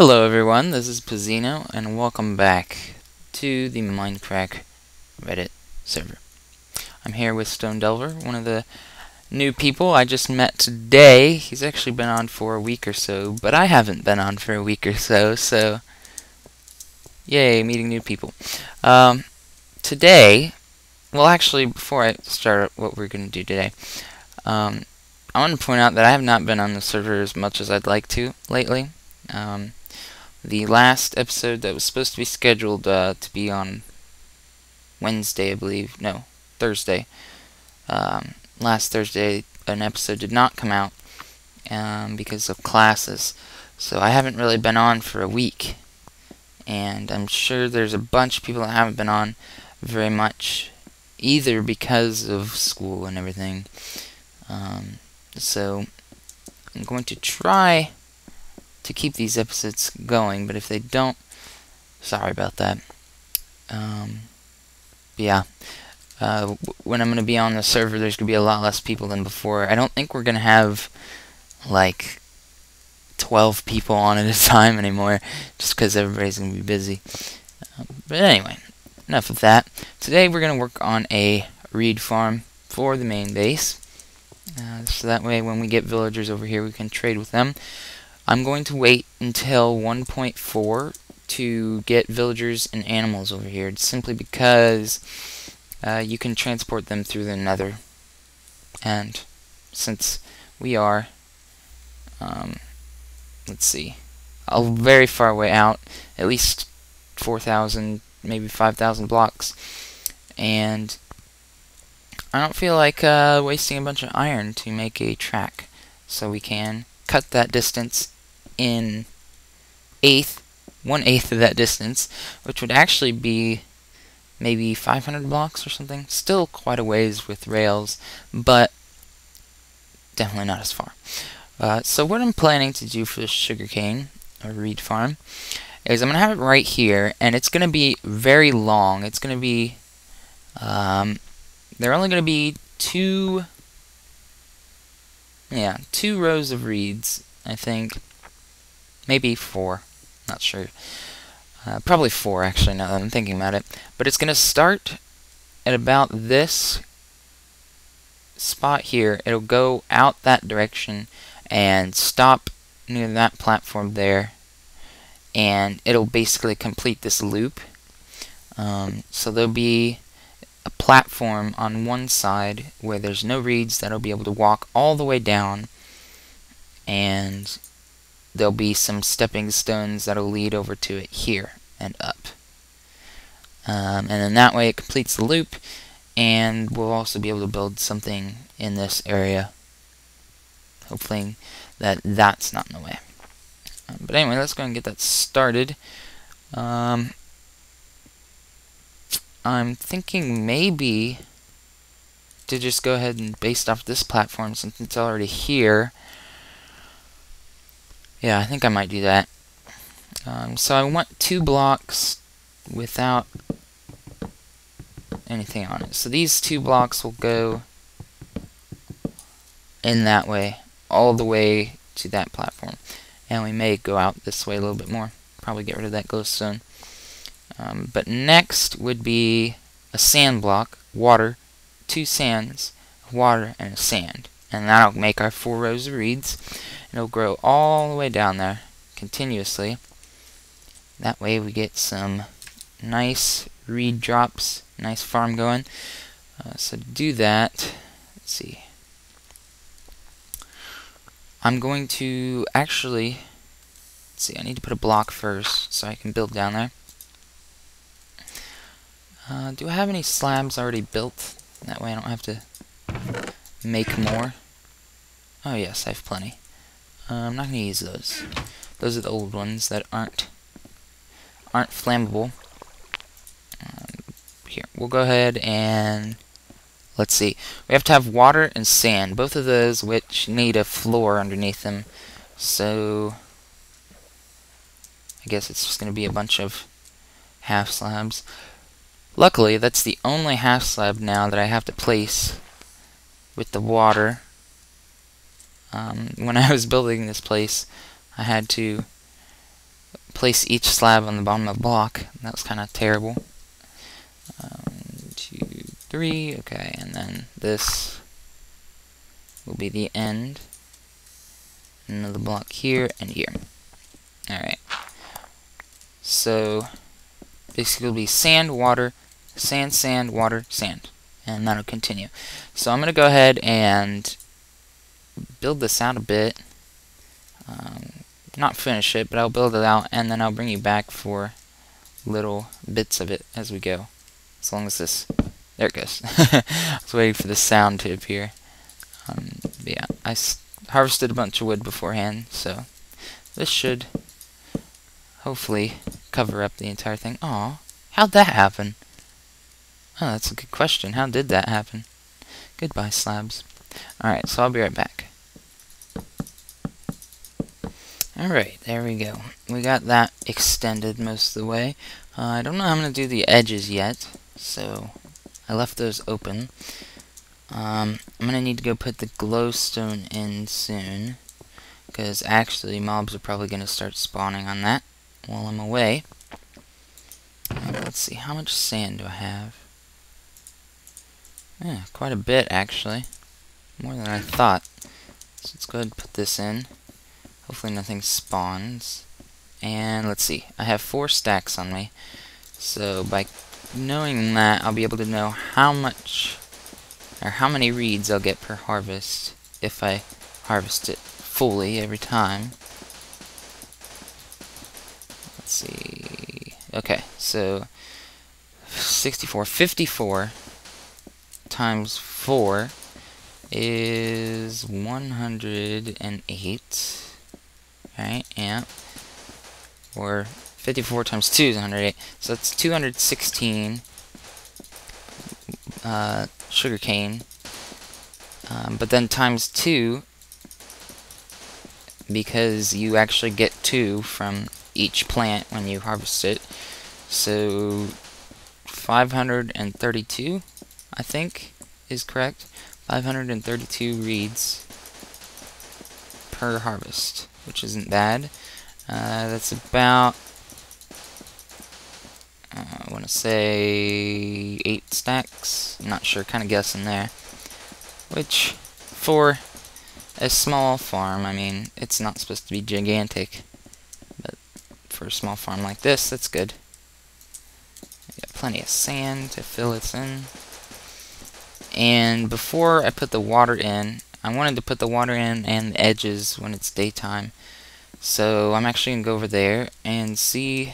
Hello everyone, this is Pazeeno, and welcome back to the Mindcrack Reddit server. I'm here with Stone Delver, one of the new people I just met today. He's actually been on for a week or so, but I haven't been on for a week or so, so yay, meeting new people. Today, well actually, before I start what we're going to do today, I want to point out that I have not been on the server as much as I'd like to lately. The last episode that was supposed to be scheduled to be on Wednesday, I believe, no, Thursday. Last Thursday, an episode did not come out because of classes. So I haven't really been on for a week. And I'm sure there's a bunch of people that haven't been on very much either because of school and everything. So I'm going to try to keep these episodes going, but if they don't, sorry about that. Yeah, when I'm going to be on the server, there's going to be a lot less people than before. I don't think we're going to have, like, 12 people on at a time anymore, just because everybody's going to be busy. But anyway, enough of that. Today we're going to work on a reed farm for the main base. So that way when we get villagers over here, we can trade with them. I'm going to wait until 1.4 to get villagers and animals over here, simply because you can transport them through the nether. And since we are, let's see, very far away out, at least 4,000, maybe 5,000 blocks, and I don't feel like wasting a bunch of iron to make a track, so we can cut that distance in 1/8 of that distance, which would actually be maybe 500 blocks or something. Still quite a ways with rails, but definitely not as far. So what I'm planning to do for the sugarcane, or reed farm, is I'm going to have it right here, and it's going to be very long. It's going to be, they're only going to be two rows of reeds, I think. Maybe 4, not sure. Probably 4, actually, now that I'm thinking about it. But it's going to start at about this spot here. It'll go out that direction and stop near that platform there. And it'll basically complete this loop. So there'll be a platform on one side where there's no reeds that'll be able to walk all the way down, and there'll be some stepping stones that'll lead over to it here and up. And then that way it completes the loop, and we'll also be able to build something in this area. Hopefully that's not in the way. But anyway, let's go and get that started. I'm thinking maybe to just go ahead and base off this platform since it's already here. Yeah, I think I might do that. So I want 2 blocks without anything on it. So these 2 blocks will go in that way, all the way to that platform. And we may go out this way a little bit more. Probably get rid of that glowstone. But next would be a sand block, water, 2 sands, water, and a sand. And that'll make our 4 rows of reeds. And it'll grow all the way down there continuously. That way we get some nice reed drops, nice farm going. So to do that, let's see. I'm going to actually, let's see, I need to put a block first so I can build down there. Do I have any slabs already built? That way I don't have to make more. Oh yes, I have plenty. I'm not going to use those. Those are the old ones that aren't flammable. Here, we'll go ahead and let's see. We have to have water and sand, both of those which need a floor underneath them. So I guess it's just going to be a bunch of half slabs. Luckily, that's the only half slab now that I have to place with the water. When I was building this place, I had to place each slab on the bottom of the block. That was kind of terrible. 1, 2, 3. Okay, and then this will be the end. Another block here and here. Alright. So basically it'll be sand, water, sand, sand, water, sand. And that'll continue. So I'm going to go ahead and build this out a bit. Not finish it, but I'll build it out, and then I'll bring you back for little bits of it as we go. As long as this... There it goes. I was waiting for the sound to appear. Yeah, I harvested a bunch of wood beforehand, so this should hopefully cover up the entire thing. Aw, how'd that happen? Oh, that's a good question. How did that happen? Goodbye, slabs. Alright, so I'll be right back. Alright, there we go. We got that extended most of the way. I don't know how I'm going to do the edges yet, so I left those open. I'm going to need to go put the glowstone in soon, because actually mobs are probably going to start spawning on that while I'm away. Let's see, how much sand do I have? Yeah, quite a bit actually. More than I thought. So let's go ahead and put this in. Hopefully nothing spawns. And let's see, I have 4 stacks on me. So by knowing that, I'll be able to know how much or how many reeds I'll get per harvest if I harvest it fully every time. Let's see. Okay, so 54 times 4 is 108. Right, yeah. Or 54 times 2 is 108. So that's 216 sugarcane. But then times 2, because you actually get 2 from each plant when you harvest it. So 532, I think, is correct. 532 reeds per harvest, which isn't bad. That's about, I want to say 8 stacks. I'm not sure, kind of guessing there. Which, for a small farm, I mean, it's not supposed to be gigantic, but for a small farm like this, that's good. We got plenty of sand to fill it in. And before I put the water in, I wanted to put the water in and the edges when it's daytime. So I'm actually going to go over there and see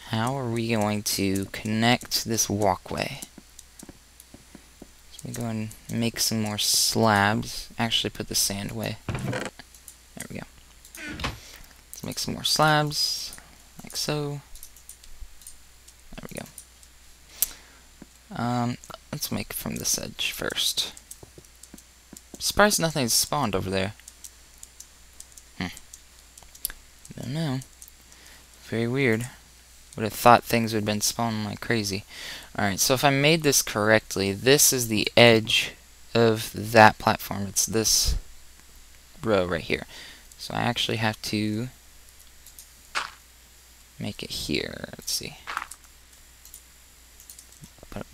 how are we going to connect this walkway. So we go and make some more slabs. Actually put the sand away. There we go. Let's make some more slabs, like so. There we go. Let's make from this edge first. Surprised nothing's spawned over there. Don't know. Very weird. Would have thought things would have been spawning like crazy. Alright, so if I made this correctly, this is the edge of that platform. It's this row right here. So I actually have to make it here. Let's see.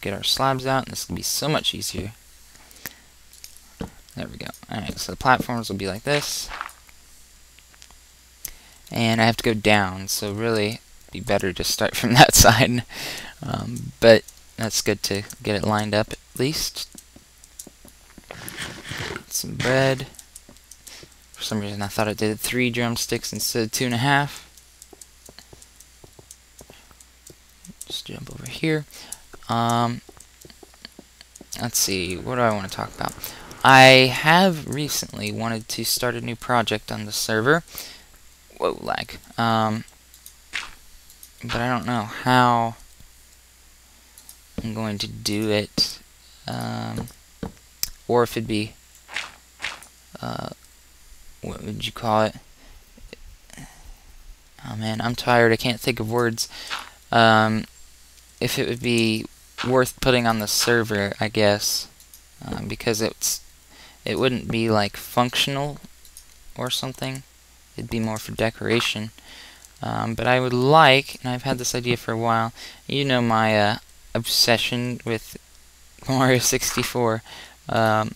Get our slabs out, and this will be so much easier. There we go. Alright, so the platforms will be like this. And I have to go down, so really it'd be better to start from that side. But that's good to get it lined up at least. Some bread. For some reason I thought it did 3 drumsticks instead of 2.5. Just jump over here. Let's see, what do I want to talk about? I have recently wanted to start a new project on the server. Whoa, lag. But I don't know how I'm going to do it. Or if it'd be, what would you call it? Oh man, I'm tired, I can't think of words. If it would be worth putting on the server, I guess, because it wouldn't be like functional or something. It'd be more for decoration. But I would like, and I've had this idea for a while, you know my obsession with Mario 64. I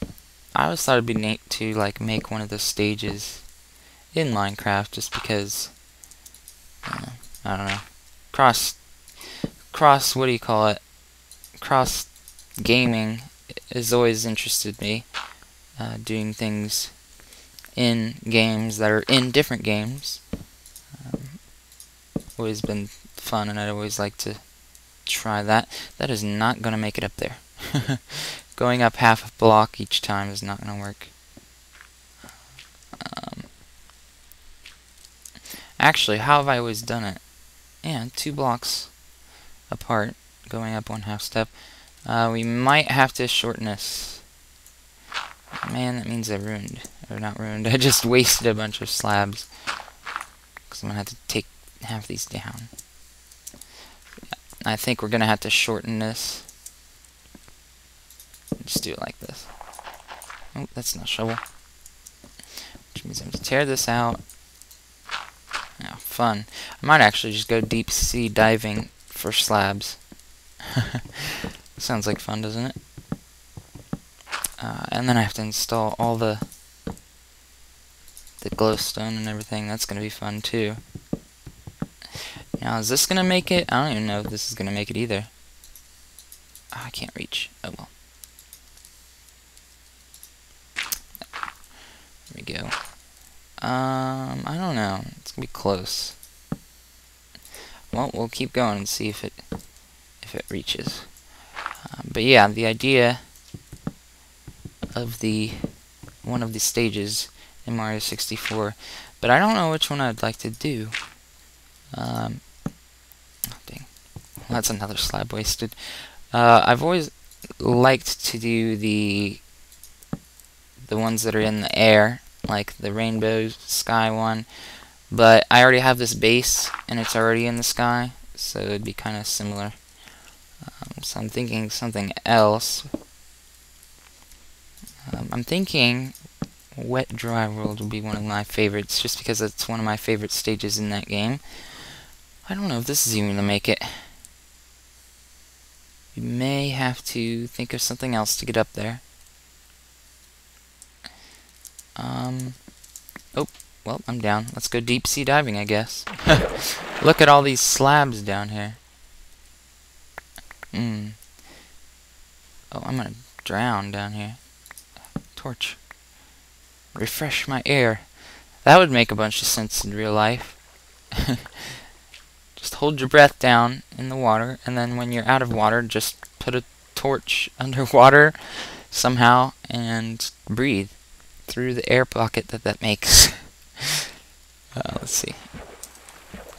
always thought it'd be neat to like make one of the stages in Minecraft, just because I don't know, cross what do you call it? Cross gaming has always interested me. Doing things in games that are in different games. Always been fun, and I'd always like to try that. That is not going to make it up there. Going up half a block each time is not going to work. Actually, how have I always done it? Yeah, 2 blocks apart, going up 1/2 step. We might have to shorten this. Man, that means I ruined, or not ruined, I just wasted a bunch of slabs. Because I'm going to have to take half these down. I think we're going to have to shorten this. Just do it like this. Oh, that's not a shovel. Which means I have to tear this out. Oh, fun. I might actually just go deep sea diving for slabs. Sounds like fun, doesn't it? And then I have to install all the glowstone and everything. That's going to be fun too. Now, is this going to make it? I don't even know if this is going to make it either. Oh, I can't reach. Oh well. There we go. I don't know. It's going to be close. Well, we'll keep going and see if it reaches. But yeah, the idea of one of the stages in Mario 64, but I don't know which one I'd like to do. Oh, dang. Well, that's another slab wasted. I've always liked to do the ones that are in the air, like the rainbow sky one, but I already have this base and it's already in the sky, so it'd be kind of similar. So I'm thinking something else. I'm thinking Wet Dry World would be one of my favorites, just because it's one of my favorite stages in that game. I don't know if this is even going to make it. We may have to think of something else to get up there. Oh, well, I'm down. Let's go deep sea diving, I guess. Look at all these slabs down here. Oh, I'm gonna drown down here. Torch. Refresh my air. That would make a bunch of sense in real life. Just hold your breath down in the water, and then when you're out of water, just put a torch underwater somehow and breathe through the air pocket that makes. Let's see.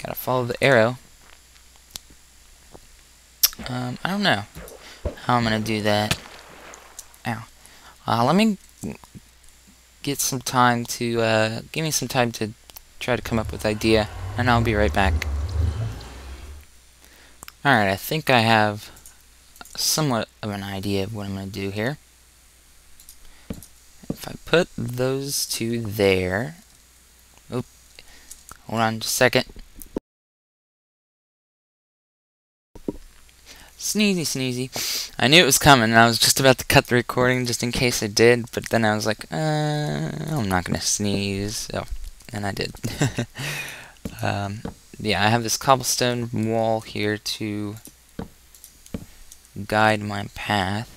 Gotta follow the arrow. I don't know how I'm gonna do that. Ow. Let me get some time to, give me some time to try to come up with an idea, and I'll be right back. Alright, I think I have somewhat of an idea of what I'm gonna do here. If I put those two there... Oop. Hold on just a second. Sneezy, sneezy. I knew it was coming, and I was just about to cut the recording just in case I did, but then I was like, I'm not gonna sneeze. Oh, and I did. Yeah, I have this cobblestone wall here to guide my path.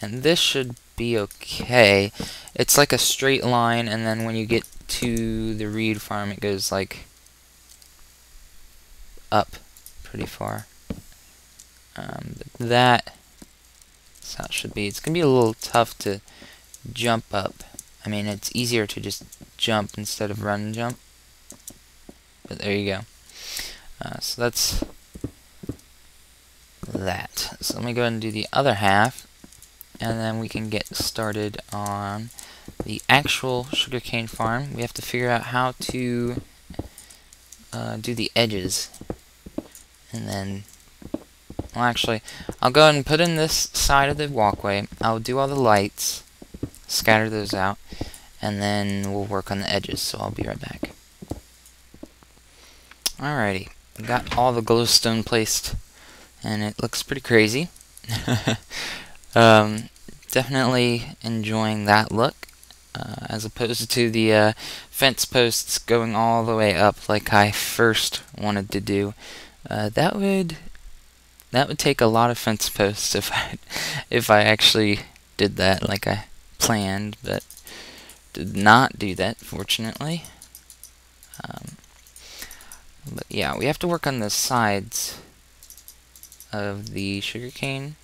And this should be okay. It's like a straight line, and then when you get to the reed farm, it goes like up pretty far. But that's how it should be. It's gonna be a little tough to jump up. I mean, it's easier to just jump instead of run and jump. But there you go. So that's that. So let me go ahead and do the other half, and then we can get started on the actual sugarcane farm. We have to figure out how to do the edges. And then, well, actually, I'll go ahead and put in this side of the walkway. I'll do all the lights, scatter those out, and then we'll work on the edges, so I'll be right back. Alrighty, got all the glowstone placed, and it looks pretty crazy. Definitely enjoying that look, as opposed to the fence posts going all the way up like I first wanted to do. That would take a lot of fence posts if I actually did that like I planned, but did not do that, fortunately. But yeah, we have to work on the sides of the sugarcane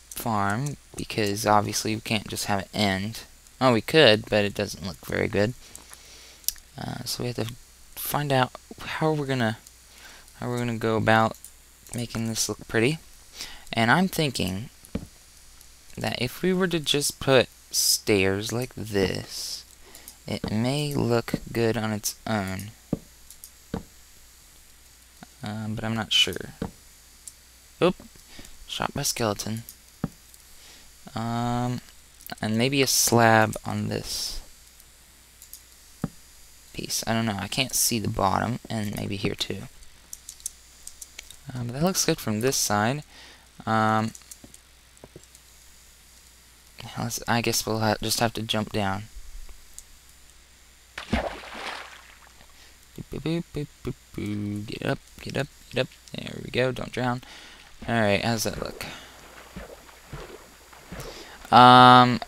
farm, because obviously we can't just have it end. Oh, we could, but it doesn't look very good. So we have to find out how we're gonna go about making this look pretty. And I'm thinking that if we were to just put stairs like this, it may look good on its own. But I'm not sure. Oop! Shot by skeleton. And maybe a slab on this piece. I don't know. I can't see the bottom, and maybe here too. But that looks good from this side. I guess we'll just have to jump down. Boop, boop, boop, boop. Get up, get up, get up. There we go. Don't drown. Alright, how's that look?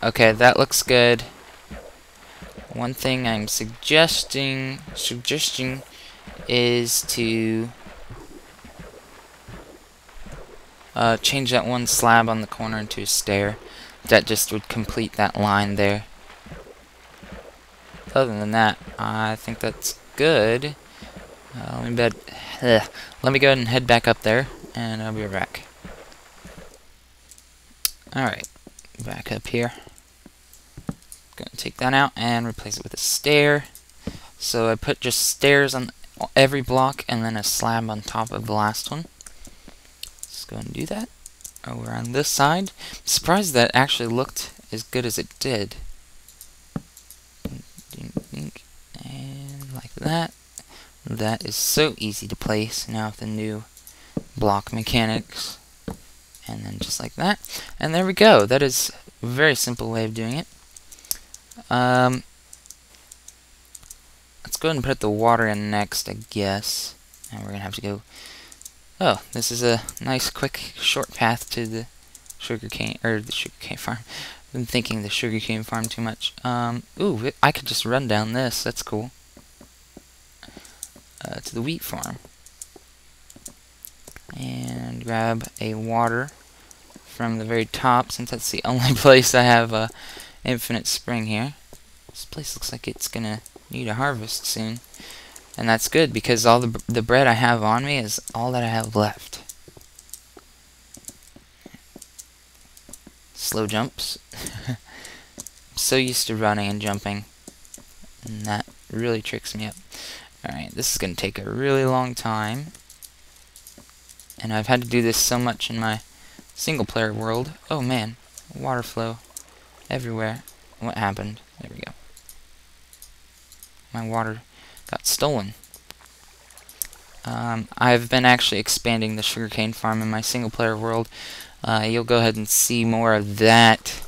Okay, that looks good. One thing I'm suggesting is to change that one slab on the corner into a stair. That just would complete that line there. Other than that, I think that's good. Let me go ahead and head back up there, and I'll be right back. Alright, back up here. Gonna take that out and replace it with a stair. So I put just stairs on every block and then a slab on top of the last one. Let's go and do that. Over on this side. I'm surprised that actually looked as good as it did. And like that. That is so easy to place now with the new block mechanics. And then just like that. And there we go. That is a very simple way of doing it. Let's go ahead and put the water in next, I guess. And we're gonna have to go. Oh, this is a nice, quick, short path to the sugarcane farm. I've been thinking the sugarcane farm too much. Ooh, I could just run down this. That's cool. To the wheat farm. And grab a water from the very top, since that's the only place I have a infinite spring here. This place looks like it's gonna need a harvest soon. And that's good, because all the bread I have on me is all that I have left. Slow jumps. I'm so used to running and jumping, and that really tricks me up. Alright, this is gonna take a really long time. And I've had to do this so much in my single player world. Oh man, water flow everywhere. What happened? There we go. My water got stolen. I've been actually expanding the sugarcane farm in my single player world. You'll go ahead and see more of that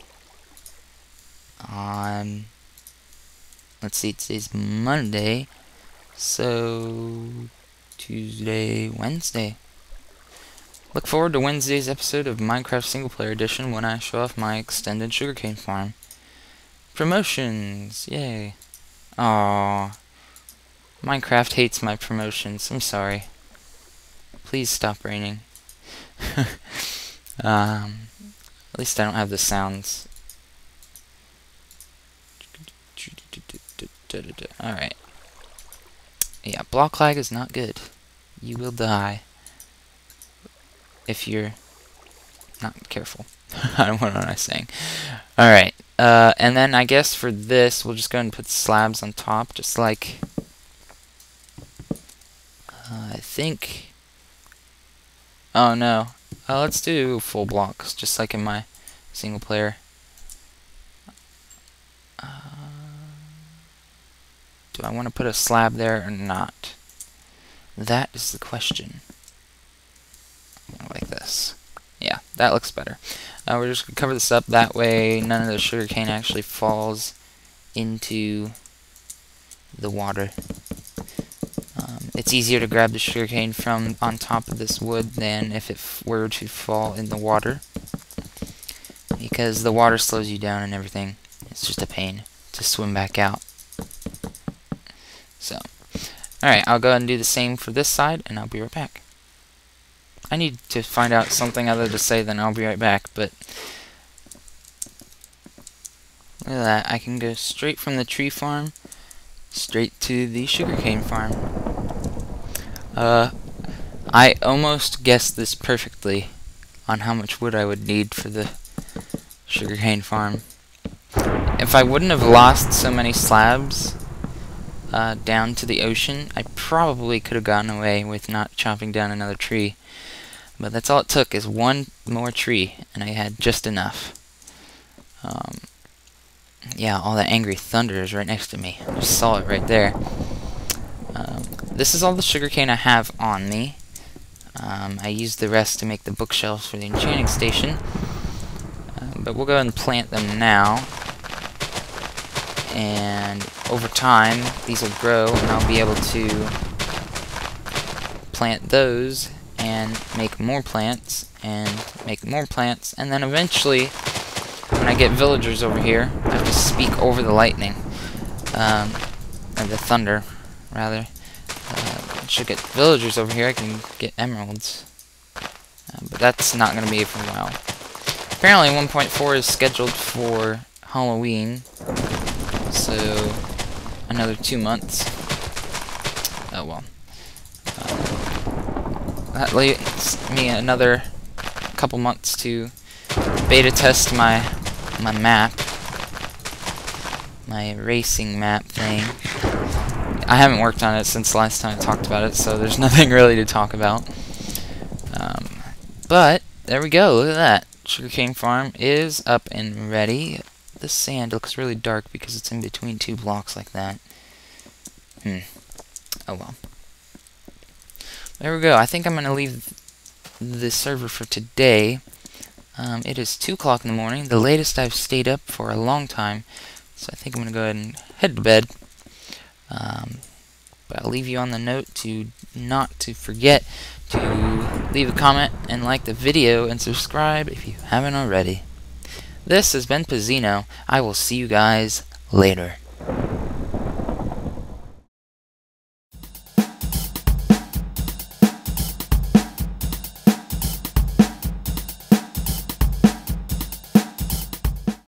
on, let's see, today's Monday, so Tuesday, Wednesday. Look forward to Wednesday's episode of Minecraft Single Player Edition when I show off my extended sugarcane farm. Promotions! Yay! Aww. Minecraft hates my promotions. I'm sorry. Please stop raining. At least I don't have the sounds. Alright. Yeah, block lag is not good. You will die if you're not careful. I don't know what I'm saying. Alright, and then I guess for this, we'll just go ahead and put slabs on top, just like, I think, oh no, let's do full blocks, just like in my single player. Do I want to put a slab there or not? That is the question. Like this. Yeah, that looks better. We're just going to cover this up, that way none of the sugarcane actually falls into the water. It's easier to grab the sugarcane from on top of this wood than if it were to fall in the water, because the water slows you down and everything. It's just a pain to swim back out. So, alright, I'll go ahead and do the same for this side, and I'll be right back. I need to find out something other to say than I'll be right back, but look at that. I can go straight from the tree farm straight to the sugarcane farm. I almost guessed this perfectly on how much wood I would need for the sugarcane farm. If I wouldn't have lost so many slabs down to the ocean, I probably could have gotten away with not chopping down another tree. But that's all it took, is one more tree, and I had just enough. Yeah, all that angry thunder is right next to me. I just saw it right there. This is all the sugarcane I have on me. I used the rest to make the bookshelves for the enchanting station. But we'll go ahead and plant them now. And over time, these will grow, and I'll be able to plant those and make more plants, and make more plants, and then eventually, when I get villagers over here, I have to speak over the lightning, or the thunder, rather. Should get villagers over here, I can get emeralds, but that's not going to be for a while. Apparently 1.4 is scheduled for Halloween, so another 2 months. Oh well. That leaves me another couple months to beta test my map, my racing map thing. I haven't worked on it since the last time I talked about it, so there's nothing really to talk about. But there we go. Look at that. Sugarcane farm is up and ready. The sand looks really dark because it's in between two blocks like that. Oh well. There we go. I think I'm going to leave the server for today. It is 2 o'clock in the morning, the latest I've stayed up for a long time, so I think I'm going to go ahead and head to bed. But I'll leave you on the note to not to forget to leave a comment and like the video and subscribe if you haven't already. This has been Pazeeno. I will see you guys later.